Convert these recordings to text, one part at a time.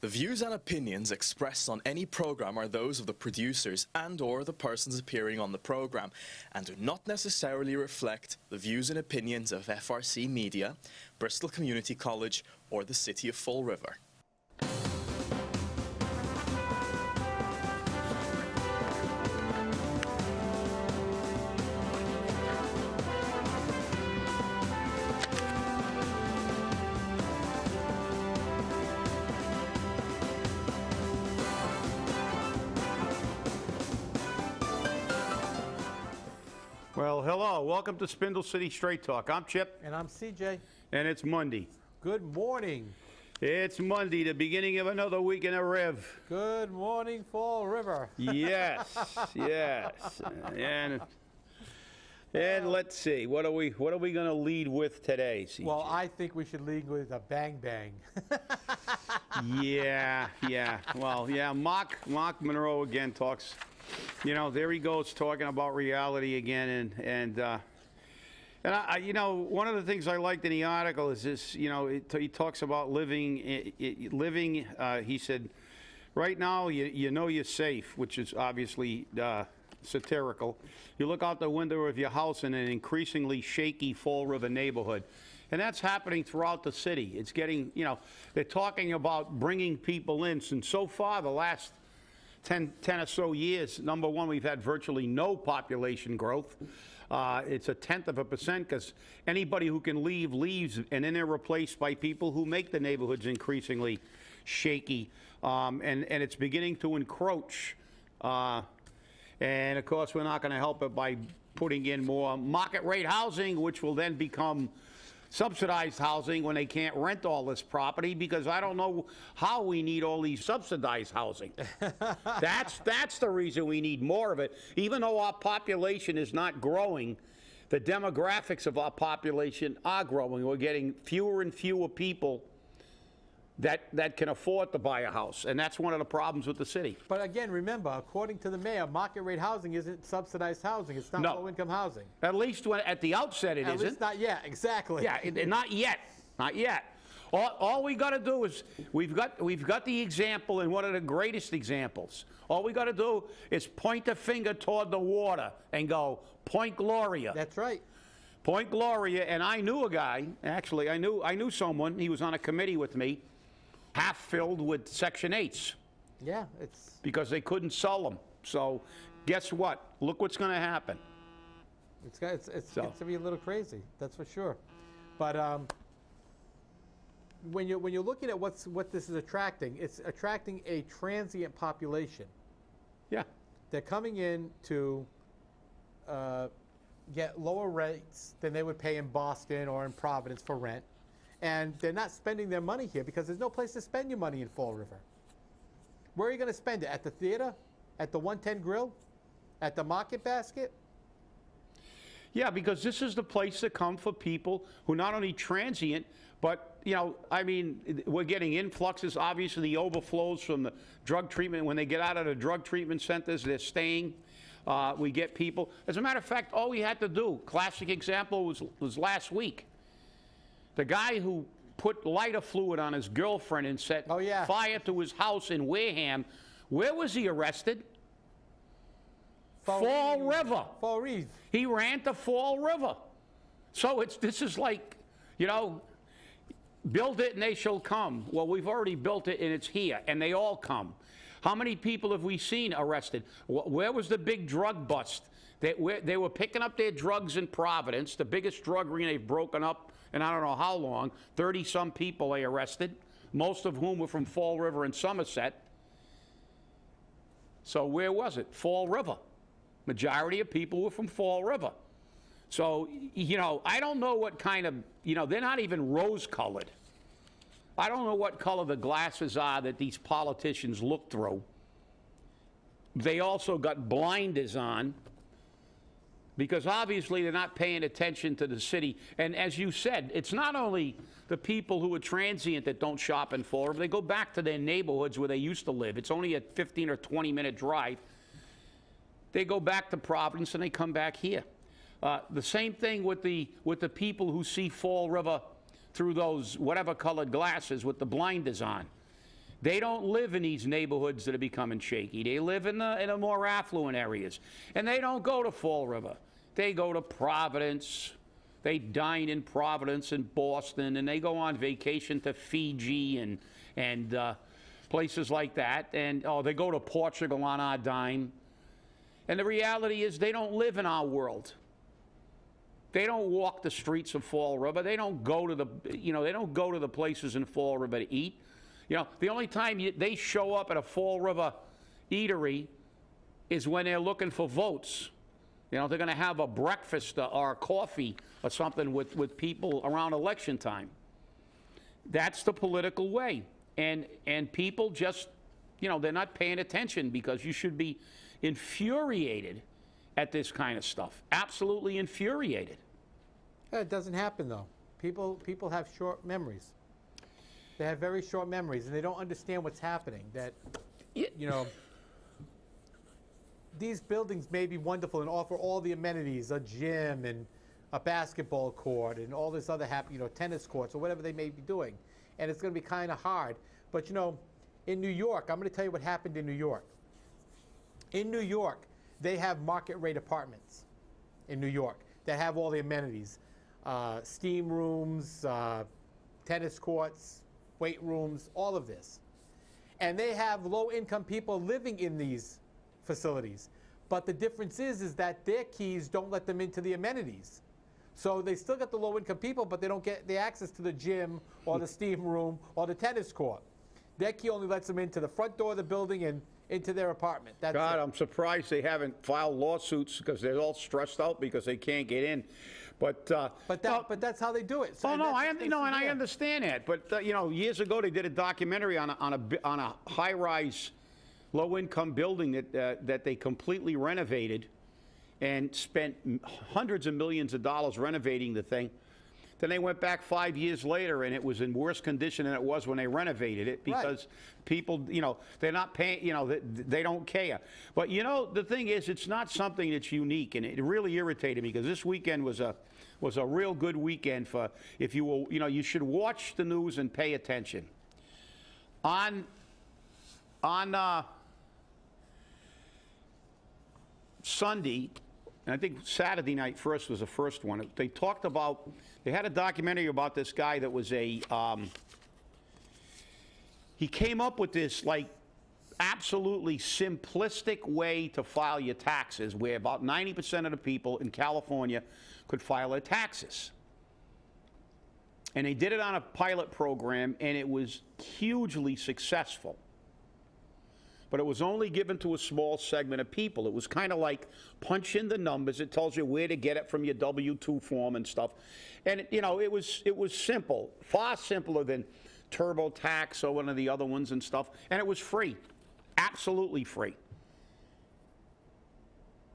The views and opinions expressed on any program are those of the producers and/or the persons appearing on the program and do not necessarily reflect the views and opinions of FRC Media, Bristol Community College, or the City of Fall River. Well, hello. Welcome to Spindle City Straight Talk. I'm Chip. And I'm CJ. And it's Monday. Good morning. It's Monday, the beginning of another week in a rev. Good morning, Fall River. Yes, yes. And let's see, what are we going to lead with today, CJ? Well, I think we should lead with a bang bang. Yeah. Well, yeah, Marc Monroe again talks. You know, there he goes talking about reality again, and I, you know, one of the things I liked in the article is this. You know, he talks about living. He said, right now you know you're safe, which is obviously satirical. You look out the window of your house in an increasingly shaky Fall River neighborhood. And that's happening throughout the city. It's getting, you know, they're talking about bringing people in. And so far, the last 10 or so years, number one, we've had virtually no population growth. It's 0.1% because anybody who can leave, leaves, and then they're replaced by people who make the neighborhoods increasingly shaky. And it's beginning to encroach. And of course, we're not going to help it by putting in more market rate housing, which will then become subsidized housing when they can't rent all this property, because I don't know how we need all these subsidized housing. That's the reason we need more of it. Even though our population is not growing, the demographics of our population are growing. We're getting fewer and fewer people that can afford to buy a house, and that's one of the problems with the city. But again, remember, according to the mayor, market rate housing isn't subsidized housing. It's not low-income housing. At least at the outset it isn't. At least not yet, exactly. Yeah, not yet. Not yet. All we got to do is, we've got the example, and one of the greatest examples. All we got to do is point a finger toward the water and go, Point Gloria. That's right. Point Gloria, and I knew a guy, actually, I knew someone, he was on a committee with me, half filled with Section 8s. Yeah, it's... because they couldn't sell them. So guess what? Look what's going to happen. It's going to be a little crazy, that's for sure. But when you're looking at what this is attracting, it's attracting a transient population. Yeah. They're coming in to get lower rates than they would pay in Boston or in Providence for rent. And they're not spending their money here because there's no place to spend your money in Fall River. Where are you going to spend it? At the theater? At the 110 Grill? At the Market Basket? Yeah, because this is the place to come for people who not only transient, but, you know, I mean, we're getting influxes, obviously the overflows from the drug treatment. When they get out of the drug treatment centers, they're staying. We get people. As a matter of fact, all we had to do, classic example was last week. The guy who put lighter fluid on his girlfriend and set fire to his house in Wareham, where was he arrested? Fall River. Fall River. He ran to Fall River. So this is like, you know, build it and they shall come. Well, we've already built it and it's here, and they all come. How many people have we seen arrested? Where was the big drug bust? They were picking up their drugs in Providence, the biggest drug ring they've broken up and I don't know how long. 30-some people they arrested, most of whom were from Fall River and Somerset. So where was it? Fall River. Majority of people were from Fall River. So, you know, I don't know what kind of, you know, they're not even rose-colored. I don't know what color the glasses are that these politicians look through. They also got blinders on, because obviously they're not paying attention to the city. And as you said, it's not only the people who are transient that don't shop in Fall River. They go back to their neighborhoods where they used to live. It's only a 15 or 20-minute drive. They go back to Providence and they come back here. The same thing with the people who see Fall River through those whatever colored glasses with the blinders on. They don't live in these neighborhoods that are becoming shaky. They live in the more affluent areas. And they don't go to Fall River. They go to Providence. They dine in Providence and Boston, and they go on vacation to Fiji and places like that. And they go to Portugal on our dime. And the reality is they don't live in our world. They don't walk the streets of Fall River. They don't go to they don't go to the places in Fall River to eat. The only time they show up at a Fall River eatery is when they're looking for votes. They're going to have a breakfast or a coffee or something with people around election time. That's the political way. And people just, they're not paying attention, because you should be infuriated at this kind of stuff. Absolutely infuriated. It doesn't happen, though. People have short memories. They have very short memories, and they don't understand what's happening. That, these buildings may be wonderful and offer all the amenities, a gym and a basketball court and all this other tennis courts or whatever they may be doing. And it's going to be kind of hard. But, in New York, I'm going to tell you what happened in New York. In New York, they have market rate apartments in New York that have all the amenities, steam rooms, tennis courts, weight rooms, all of this. And they have low-income people living in these facilities. But the difference is that their keys don't let them into the amenities. So they still get the low-income people, but they don't get the access to the gym or the steam room or the tennis court. Their key only lets them into the front door of the building and into their apartment. That's God, it. I'm surprised they haven't filed lawsuits, because they're all stressed out because they can't get in. But that's how they do it. So I understand that. But years ago they did a documentary on a high-rise, low-income building that they completely renovated and spent hundreds of millions of dollars renovating the thing. Then they went back 5 years later, and it was in worse condition than it was when they renovated it, because people, they're not paying, they don't care. But, the thing is, it's not something that's unique, and it really irritated me, because this weekend was a real good weekend for, if you will, you should watch the news and pay attention. On Sunday, and I think Saturday night first was the first one, they had a documentary about this guy that was he came up with this, absolutely simplistic way to file your taxes, where about 90% of the people in California could file their taxes. And they did it on a pilot program, and it was hugely successful. But it was only given to a small segment of people. It was kind of like punch in the numbers. It tells you where to get it from your W-2 form and stuff. And, it was simple, far simpler than TurboTax or one of the other ones and stuff. And it was free, absolutely free.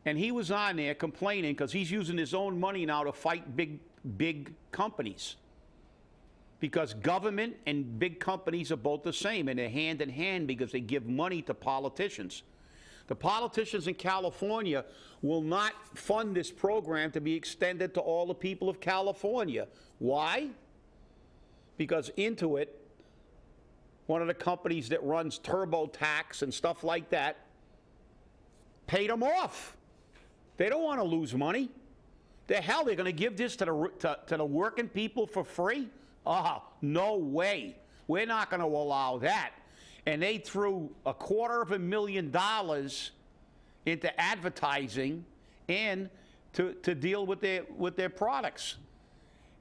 And he was on there complaining because he's using his own money now to fight big companies. Because government and big companies are both the same, and they're hand in hand because they give money to politicians. The politicians in California will not fund this program to be extended to all the people of California. Why? Because Intuit, one of the companies that runs TurboTax and stuff like that, paid them off. They don't want to lose money. The hell, they're going to give this to the working people for free? No way. We're not going to allow that. And they threw $250,000 into advertising and to deal with their products.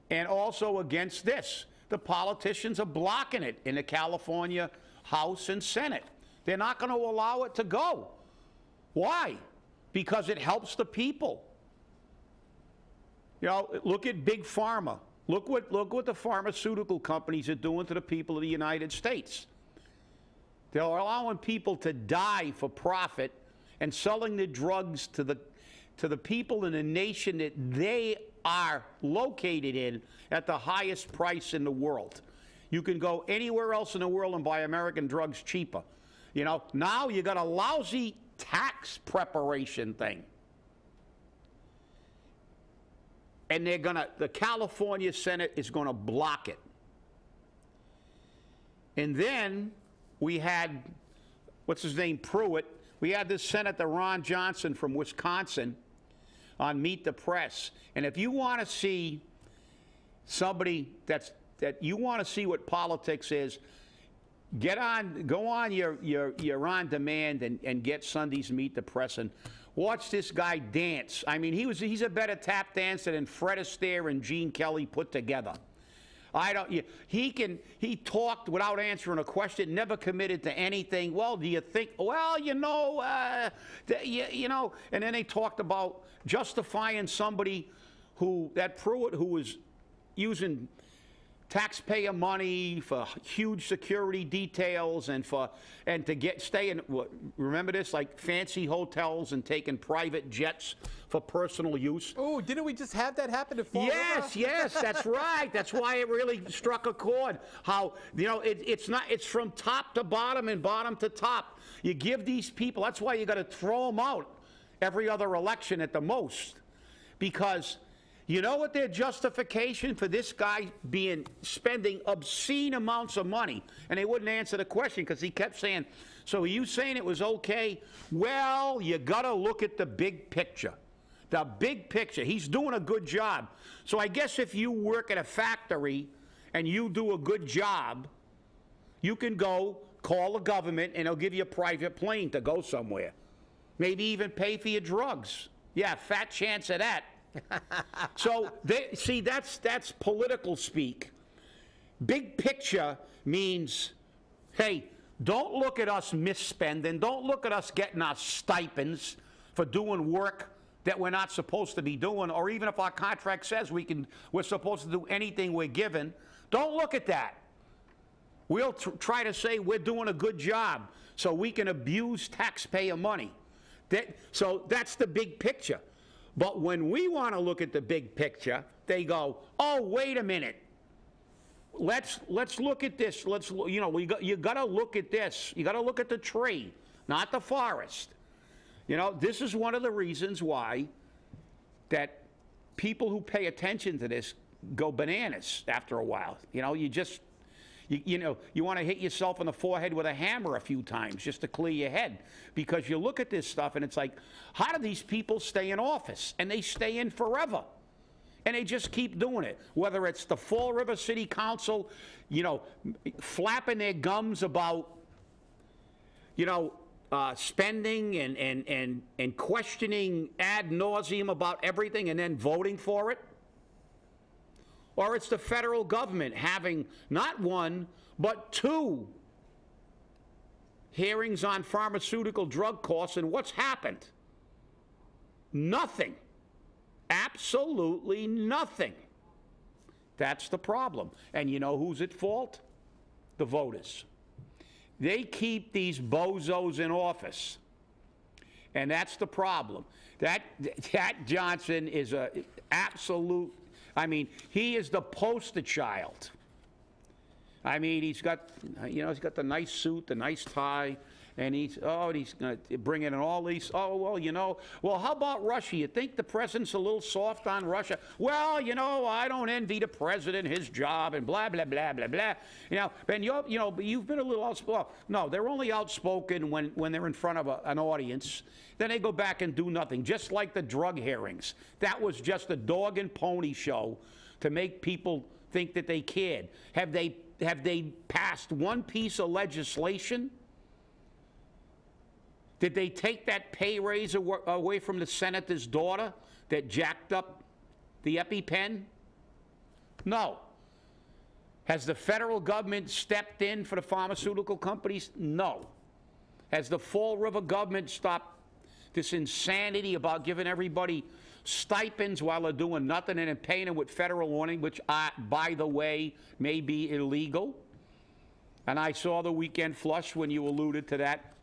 And also against this, the politicians are blocking it in the California House and Senate. They're not going to allow it to go. Why? Because it helps the people. Look at Big Pharma. Look what the pharmaceutical companies are doing to the people of the United States. They're allowing people to die for profit and selling the drugs to the people in the nation that they are located in at the highest price in the world. You can go anywhere else in the world and buy American drugs cheaper. Now you got a lousy tax preparation thing. And the California Senate is going to block it. And then we had, what's his name, Pruitt. We had this Senator Ron Johnson from Wisconsin on Meet the Press. And if you want to see somebody that you want to see what politics is, go on your On Demand and get Sunday's Meet the Press and watch this guy dance. I mean, he's a better tap dancer than Fred Astaire and Gene Kelly put together. He talked without answering a question, never committed to anything. Well, do you think, well, you know, and then they talked about justifying somebody that Pruitt, who was using taxpayer money for huge security details and to stay in, remember this, like fancy hotels and taking private jets for personal use. Oh, didn't we just have that happen to Fall River? Yes, that's right. That's why it really struck a chord. How, you know, it's from top to bottom and bottom to top. You give these people, that's why you got to throw them out every other election at the most, because you know what their justification for this guy spending obscene amounts of money? And they wouldn't answer the question because he kept saying, so are you saying it was okay? Well, you got to look at the big picture. The big picture. He's doing a good job. So I guess if you work at a factory and you do a good job, you can go call the government and they'll give you a private plane to go somewhere. Maybe even pay for your drugs. Yeah, fat chance of that. So, see, that's political speak. Big picture means, hey, don't look at us misspending. Don't look at us getting our stipends for doing work that we're not supposed to be doing, or even if our contract says we're supposed to do anything we're given. Don't look at that. We'll try to say we're doing a good job so we can abuse taxpayer money. So that's the big picture. But when we want to look at the big picture, they go, oh, wait a minute. Let's look at this. You got to look at this. You got to look at the tree, not the forest. You know, this is one of the reasons why that people who pay attention to this go bananas after a while. You know, you want to hit yourself in the forehead with a hammer a few times just to clear your head, because you look at this stuff and it's like, how do these people stay in office? And they stay in forever. And they just keep doing it. Whether it's the Fall River City Council, you know, flapping their gums about, you know, spending and questioning ad nauseum about everything and then voting for it. Or it's the federal government having not one, but 2 hearings on pharmaceutical drug costs, and what's happened? Nothing. Absolutely nothing. That's the problem. And you know who's at fault? The voters. They keep these bozos in office. And that's the problem. That Johnson is a absolute, I mean, he is the poster child. I mean, he's got the nice suit, the nice tie, and he's going to bring in all these, well, how about Russia? You think the president's a little soft on Russia? Well, I don't envy the president, his job, and blah, blah, blah, blah, blah. And you've been a little outspoken. No, they're only outspoken when they're in front of an audience. Then they go back and do nothing, just like the drug hearings. That was just a dog and pony show to make people think that they cared. Have they passed one piece of legislation? Did they take that pay raise away from the senator's daughter that jacked up the EpiPen? No. Has the federal government stepped in for the pharmaceutical companies? No. Has the Fall River government stopped this insanity about giving everybody stipends while they're doing nothing and then paying them with federal warning, which, by the way, may be illegal? And I saw the weekend flush when you alluded to that,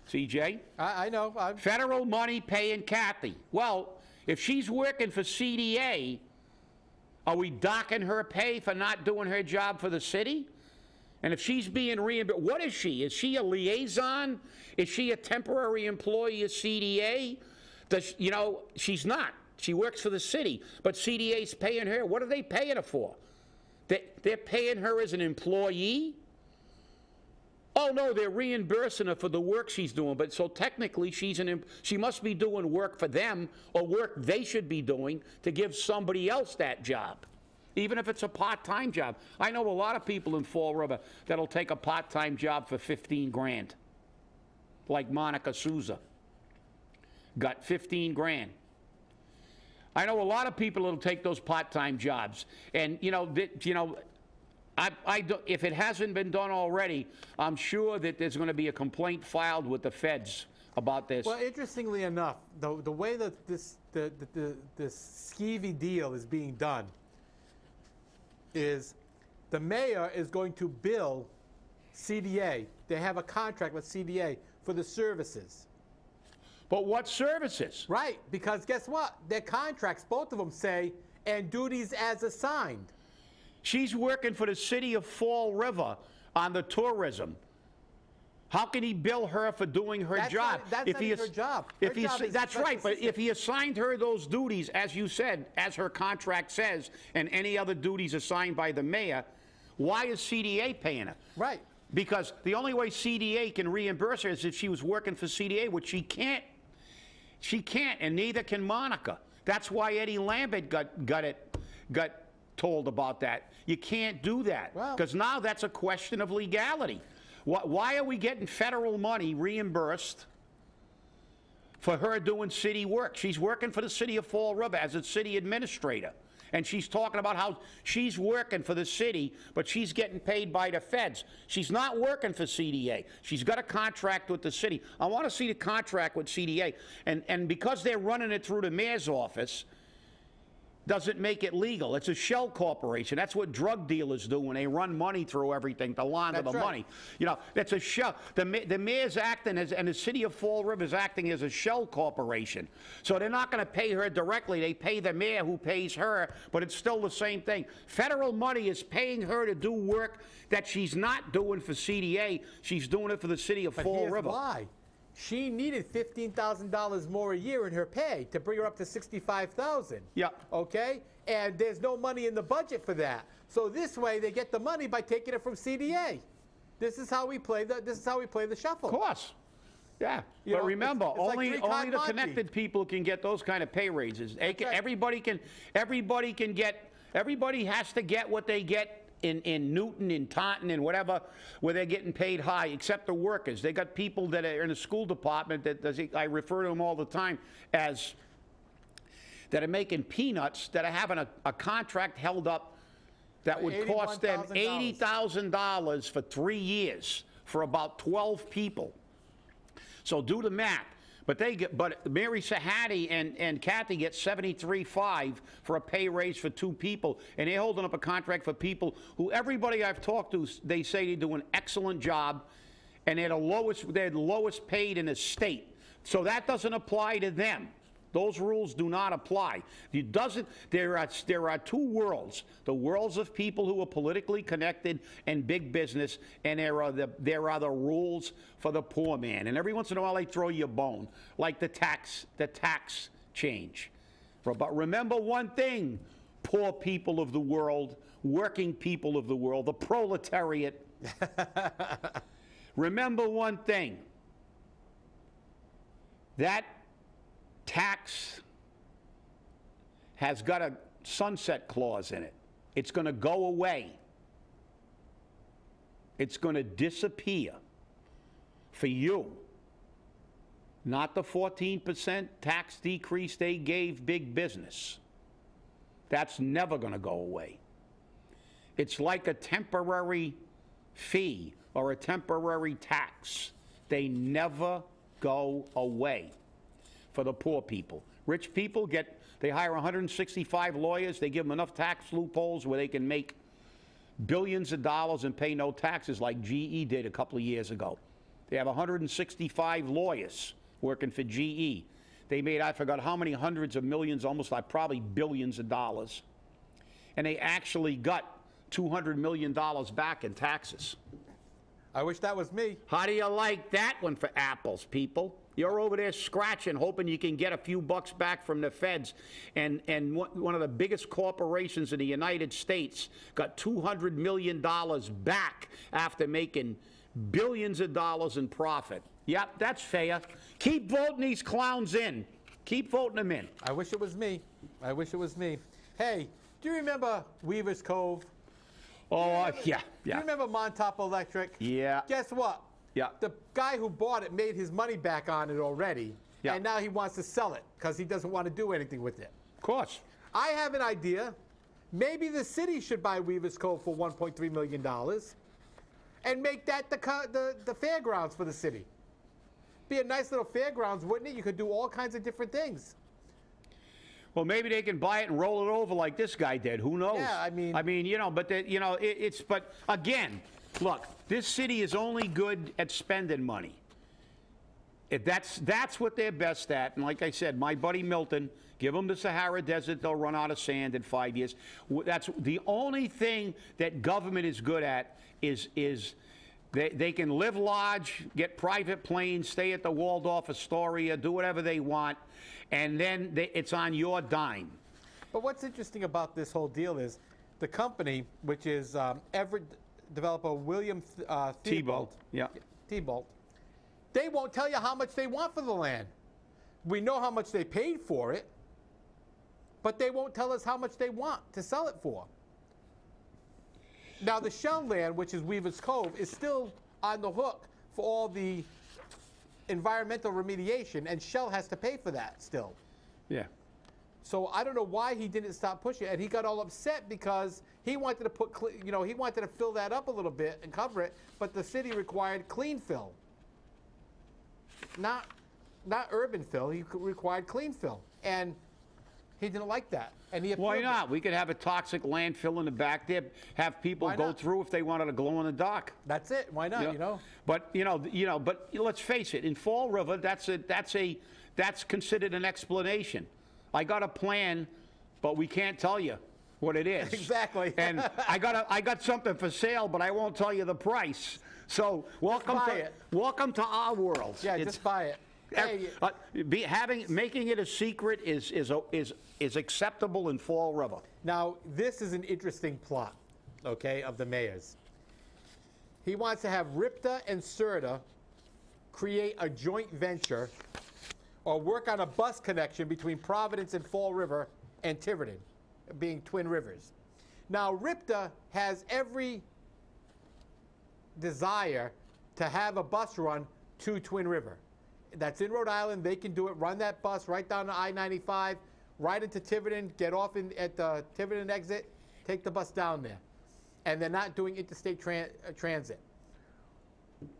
CJ. I know. Federal money paying Kathy. Well, if she's working for CDA, are we docking her pay for not doing her job for the city? And if she's being reimbursed, what is she? Is she a liaison? Is she a temporary employee of CDA? She's not. She works for the city, but CDA's paying her. What are they paying her for? They're paying her as an employee? oh no, they're reimbursing her for the work she's doing, but so technically she must be doing work for them or work they should be doing to give somebody else that job, even if it's a part-time job. I know a lot of people in Fall River that'll take a part-time job for 15 grand, like Monica Souza got 15 grand. I know a lot of people that'll take those part-time jobs, and if it hasn't been done already, I'm sure that there's going to be a complaint filed with the feds about this. Well, interestingly enough, the way that this skeevy deal is being done is the mayor is going to bill CDA. They have a contract with CDA for the services. But what services? Right, because guess what? Their contracts, both of them say, and duties as assigned. She's working for the city of Fall River on the tourism. How can he bill her for doing her job? That's not her job. That's right, but if he assigned her those duties, as you said, as her contract says, and any other duties assigned by the mayor, why is CDA paying her? Right. Because the only way CDA can reimburse her is if she was working for CDA, which she can't. She can't, and neither can Monica. That's why Eddie Lambert got told about that. You can't do that, because now that's a question of legality. Why are we getting federal money reimbursed for her doing city work? She's working for the city of Fall River as a city administrator. And she's talking about how she's working for the city, but she's getting paid by the feds. She's not working for CDA. She's got a contract with the city. I want to see the contract with CDA. And because they're running it through the mayor's office, doesn't make it legal. It's a shell corporation. That's what drug dealers do when they run money through everything to launder the money. That's a shell. The mayor's acting as, and the city of Fall River is acting as a shell corporation. So they're not going to pay her directly. They pay the mayor who pays her, but it's still the same thing. Federal money is paying her to do work that she's not doing for CDA. She's doing it for the city of Fall River. Why? She needed $15,000 more a year in her pay to bring her up to $65,000. Yeah. Okay? And there's no money in the budget for that. So this way they get the money by taking it from CDA. This is how we play the shuffle. Of course. Yeah. But remember, it's only like the connected people can get those kind of pay raises. Everybody has to get what they get in Newton, in Taunton, and whatever, where they're getting paid high, except the workers. They got people that are in the school department that I refer to them all the time as that are making peanuts, that are having a contract held up that would cost them $80,000 for 3 years for about 12 people. So do the math. But Mary Sahadi and Kathy get $73,500 for a pay raise for 2 people, and they're holding up a contract for people who everybody I've talked to, they say they do an excellent job, and they're the lowest paid in the state. So that doesn't apply to them. Those rules do not apply. There are 2 worlds: the worlds of people who are politically connected and big business, and there are the rules for the poor man. And every once in a while they throw you a bone, like the tax change. But remember one thing, poor people of the world, working people of the world, the proletariat. Remember one thing. That tax has got a sunset clause in it. It's going to go away. It's going to disappear for you. Not the 14% tax decrease they gave big business. That's never going to go away. It's like a temporary fee or a temporary tax. They never go away for the poor people. Rich people they hire 165 lawyers. They give them enough tax loopholes where they can make billions of dollars and pay no taxes, like GE did a couple of years ago. They have 165 lawyers working for GE. They made, I forgot how many hundreds of millions, almost like probably billions of dollars. And they actually got $200 million back in taxes. I wish that was me. How do you like that one for apples, people? You're over there scratching, hoping you can get a few bucks back from the feds. And one of the biggest corporations in the United States got $200 million back after making billions of dollars in profit. Yep, that's fair. Keep voting these clowns in. Keep voting them in. I wish it was me. I wish it was me. Hey, do you remember Weaver's Cove? Oh, yeah. Do you remember Montaup Electric? Yeah. Guess what? Yeah. The guy who bought it made his money back on it already, Yeah. and now he wants to sell it because he doesn't want to do anything with it. Of course. I have an idea. Maybe the city should buy Weaver's Cove for $1.3 million and make that the fairgrounds for the city. Be a nice little fairgrounds, wouldn't it? You could do all kinds of different things. Well, maybe they can buy it and roll it over like this guy did. Who knows? Yeah, I mean, but but again, look, this city is only good at spending money. That's what they're best at. And like I said, my buddy Milton, give them the Sahara Desert, they'll run out of sand in 5 years. That's the only thing that government is good at is they can live large, get private planes, stay at the Waldorf Astoria, do whatever they want, and then it's on your dime. But what's interesting about this whole deal is the company, which is Everett developer William Thibault, yeah. Thibault, they won't tell you how much they want for the land. We know how much they paid for it, but they won't tell us how much they want to sell it for. Now, the Shell land, which is Weaver's Cove, is still on the hook for all the environmental remediation, and Shell has to pay for that still. Yeah. So I don't know why he didn't stop pushing it, and he got all upset because he wanted to put, he wanted to fill that up a little bit and cover it, but the city required clean fill, not urban fill. He required clean fill, and he didn't like that. And he Why not? We could have a toxic landfill in the back there, have people go through if they wanted to glow in the dark. That's it. Why not? You know. But but let's face it. In Fall River, that's considered an explanation. I got a plan, but we can't tell you what it is. Exactly. And I got something for sale, but I won't tell you the price. So welcome to our world. Yeah, just buy it. Hey, making it a secret is acceptable in Fall River. Now, this is an interesting plot, okay, of the mayor's. He wants to have RIPTA and SRTA create a joint venture or work on a bus connection between Providence and Fall River and Tiverton, being Twin Rivers. Now, RIPTA has every desire to have a bus run to Twin River. That's in Rhode Island. They can do it. Run that bus right down to I-95, right into Tiverton, get off at the Tiverton exit, take the bus down there. And they're not doing interstate transit.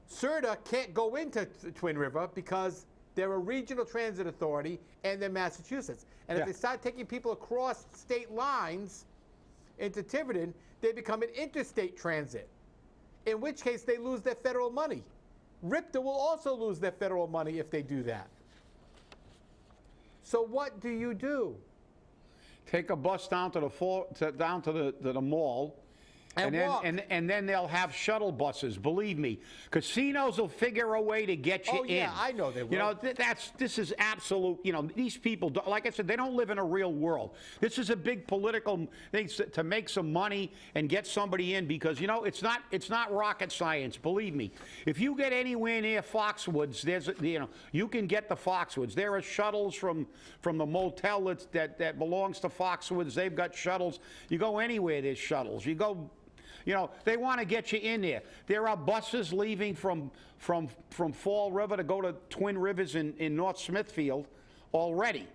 SRTA can't go into Twin River because they're a regional transit authority and they're Massachusetts. And if they start taking people across state lines into Tiverton, they become an interstate transit, in which case they lose their federal money. RIPTA will also lose their federal money if they do that. So what do you do? Take a bus down to the mall, and then they'll have shuttle buses. Believe me, casinos will figure a way to get you in. Oh yeah, I know they will. You know, this is absolute. You know, these people, like I said, they don't live in a real world. This is a big political thing to make some money and get somebody in, because it's not rocket science. Believe me, if you get anywhere near Foxwoods, you can get the Foxwoods. There are shuttles from the motel that belongs to Foxwoods. They've got shuttles. You go anywhere, there's shuttles. You go. They want to get you in there. There are buses leaving from Fall River to go to Twin Rivers in North Smithfield already.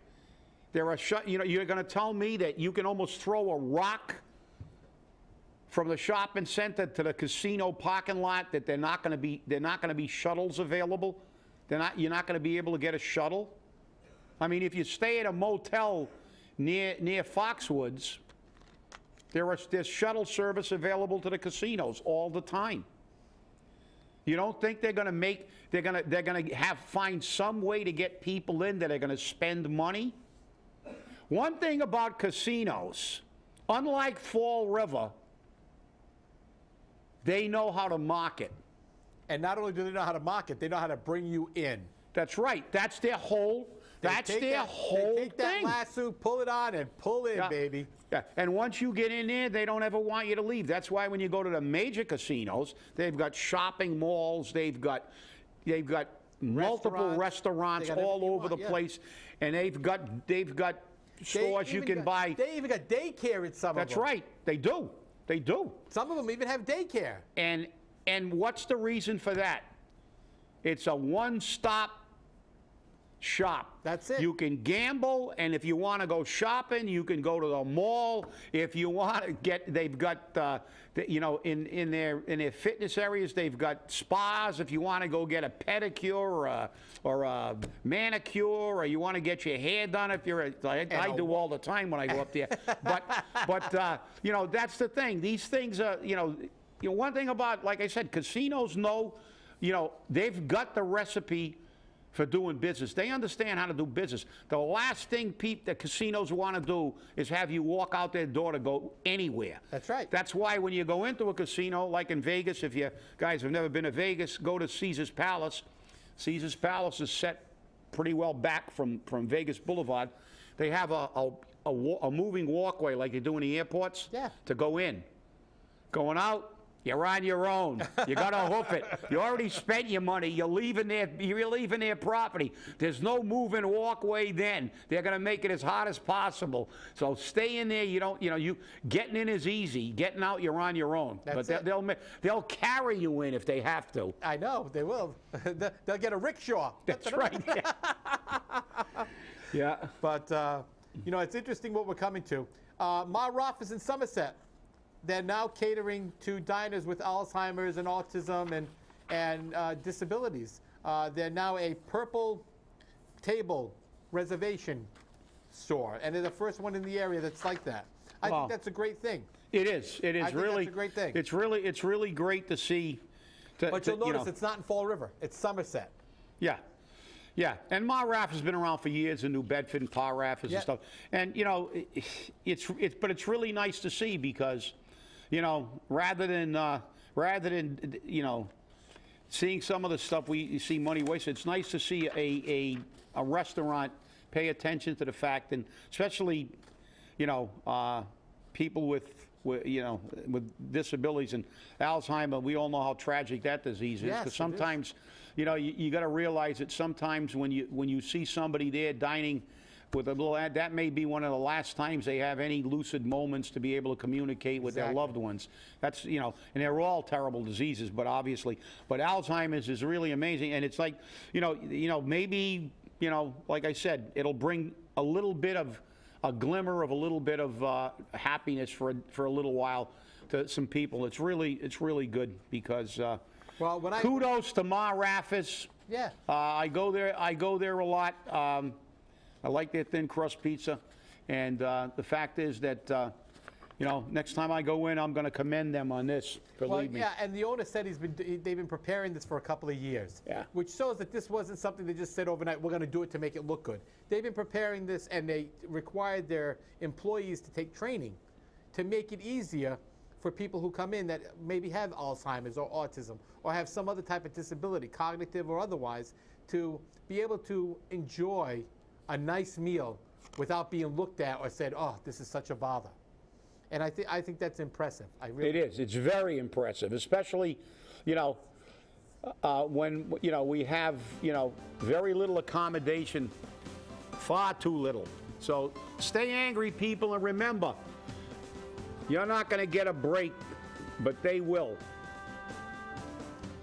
There are you're going to tell me that you can almost throw a rock from the shopping center to the casino parking lot, that they're not going to be shuttles available? You're not going to be able to get a shuttle? I mean, if you stay at a motel near Foxwoods, there's shuttle service available to the casinos all the time. You don't think they're going to find some way to get people in that are going to spend money? One thing about casinos, unlike Fall River, they know how to market. And not only do they know how to market, they know how to bring you in. That's right. That's their whole That's their whole They take that lasso, pull it on, and pull in, baby. Yeah, and once you get in there, they don't ever want you to leave. That's why when you go to the major casinos, they've got shopping malls, they've got multiple restaurants all over the place, and they've got stores you can buy. They even got daycare in some of them. That's right, they do. They do. Some of them even have daycare. And what's the reason for that? It's a one-stop shop. That's it. You can gamble, and if you want to go shopping, you can go to the mall. If you want to get, they've got, in their fitness areas, they've got spas. If you want to go get a pedicure or a manicure, or you want to get your hair done, if you're, I do all the time when I go up there. but that's the thing. These things are, one thing about, like I said, casinos know, they've got the recipe for doing business. They understand how to do business. The last thing the casinos want to do is have you walk out their door to go anywhere. That's right. That's why when you go into a casino, like in Vegas, if you guys have never been to Vegas, go to Caesar's Palace. Caesar's Palace is set pretty well back from Vegas Boulevard. They have a moving walkway like they do in the airports to go in. Going out, you're on your own. You got to hoof it. You already spent your money. You're leaving their property. There's no moving walkway then. They're going to make it as hard as possible. So stay in there. You getting in is easy. Getting out, you're on your own. That's they'll carry you in if they have to. I know, they will. They'll get a rickshaw. That's right. Yeah. But, it's interesting what we're coming to. Raffa's in Somerset. They're now catering to diners with Alzheimer's and autism and disabilities. They're now a Purple Table Reservation store, and they're the first one in the area that's like that. I think that's a great thing. It is. It is really that's a great thing. It's really great to see. But you'll notice it's not in Fall River. It's Somerset. Yeah. Yeah, and Raffa's been around for years in New Bedford and Raffa's and stuff. And but it's really nice to see because, rather than seeing some of the stuff we see money wasted, it's nice to see a restaurant pay attention to the fact, and especially, people with disabilities and Alzheimer. We all know how tragic that disease is. Yes, because sometimes, you got to realize that sometimes when you see somebody there dining with a little, that may be one of the last times they have any lucid moments to be able to communicate with their loved ones. That's, and they're all terrible diseases, but Alzheimer's is really amazing. And it's like, maybe, like I said, it'll bring a little bit of a glimmer of a little bit of happiness for a little while to some people. It's really good because kudos to Raffa's. Yeah. I go there a lot. I like their thin crust pizza, and the fact is that next time I go in, I'm going to commend them on this. Believe me. Yeah, and the owner said they've been preparing this for a couple of years. Yeah. Which shows that this wasn't something they just said overnight, we're going to do it to make it look good. They've been preparing this, and they required their employees to take training to make it easier for people who come in that maybe have Alzheimer's or autism or have some other type of disability, cognitive or otherwise, to be able to enjoy a nice meal without being looked at or said, oh, this is such a bother. And I think that's impressive. It is. It's very impressive, especially, when, we have, very little accommodation, far too little. So stay angry, people, and remember, you're not going to get a break, but they will.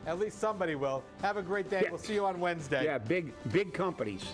At least somebody will. Have a great day. Yeah. We'll see you on Wednesday. Yeah, big companies.